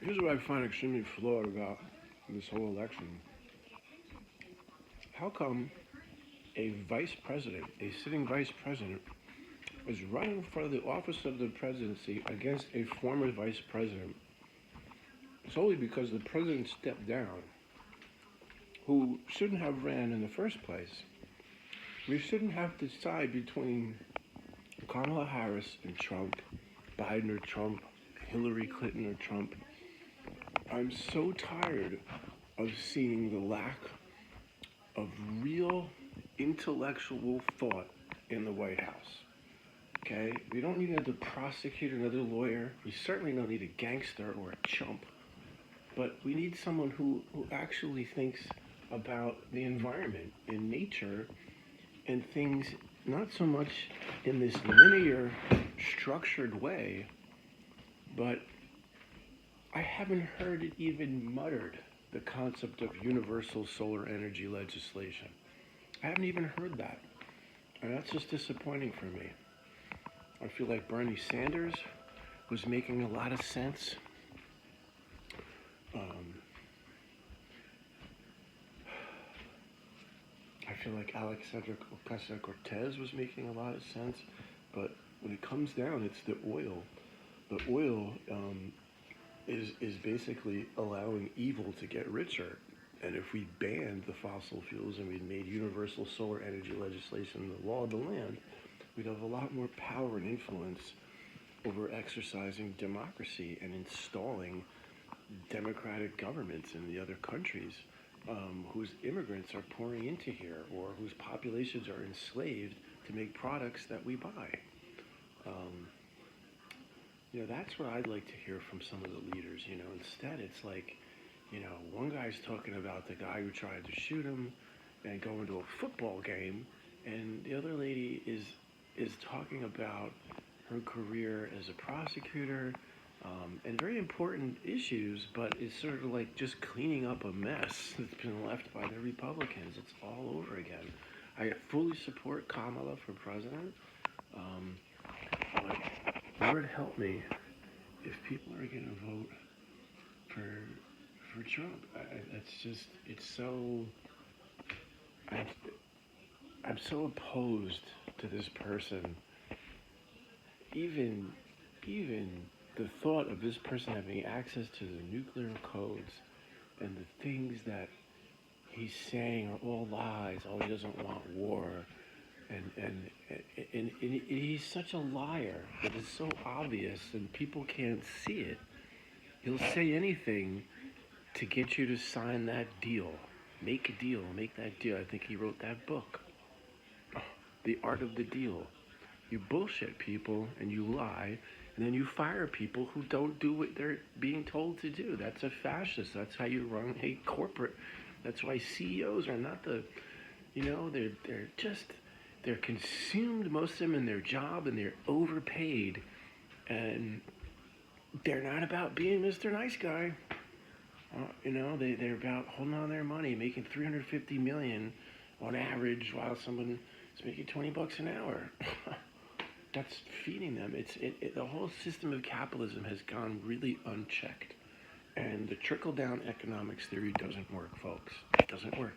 Here's what I find extremely flawed about this whole election. How come a vice president, a sitting vice president, is running for the office of the presidency against a former vice president solely because the president stepped down, who shouldn't have ran in the first place? We shouldn't have to decide between Kamala Harris and Trump, Biden or Trump, Hillary Clinton or Trump. I'm so tired of seeing the lack of real intellectual thought in the White House. Okay? We don't need to prosecute another lawyer. We certainly don't need a gangster or a chump. But we need someone who actually thinks about the environment and nature and things not so much in this linear, structured way, but I haven't heard it even muttered, the concept of universal solar energy legislation. I haven't even heard that. And that's just disappointing for me. I feel like Bernie Sanders was making a lot of sense. I feel like Alexandria Ocasio-Cortez was making a lot of sense, but when it comes down, it's the oil. The oil is basically allowing evil to get richer. And if we banned the fossil fuels and we made universal solar energy legislation the law of the land, we'd have a lot more power and influence over exercising democracy and installing democratic governments in the other countries whose immigrants are pouring into here or whose populations are enslaved to make products that we buy. That's what I'd like to hear from some of the leaders. Instead it's like, one guy's talking about the guy who tried to shoot him and going to a football game, and the other lady is talking about her career as a prosecutor and very important issues, but it's sort of like just cleaning up a mess that's been left by the Republicans. It's all over again. I fully support Kamala for president, but Lord help me if people are going to vote for Trump. I'm so opposed to this person. Even the thought of this person having access to the nuclear codes and the things that he's saying are all lies. Oh, he doesn't want war, and he's such a liar that it's so obvious and people can't see it. He'll say anything to get you to sign that deal. Make a deal, make that deal. I think he wrote that book, The Art of the Deal. You bullshit people and you lie, and then you fire people who don't do what they're being told to do. That's a fascist. That's how you run a corporate. That's why CEOs are not they're consumed, most of them, in their job, and they're overpaid, and they're not about being Mr. Nice Guy. They're about holding on to their money, making $350 million on average, while someone is making $20 an hour. That's feeding them. The whole system of capitalism has gone really unchecked, and the trickle-down economics theory doesn't work, folks. It doesn't work.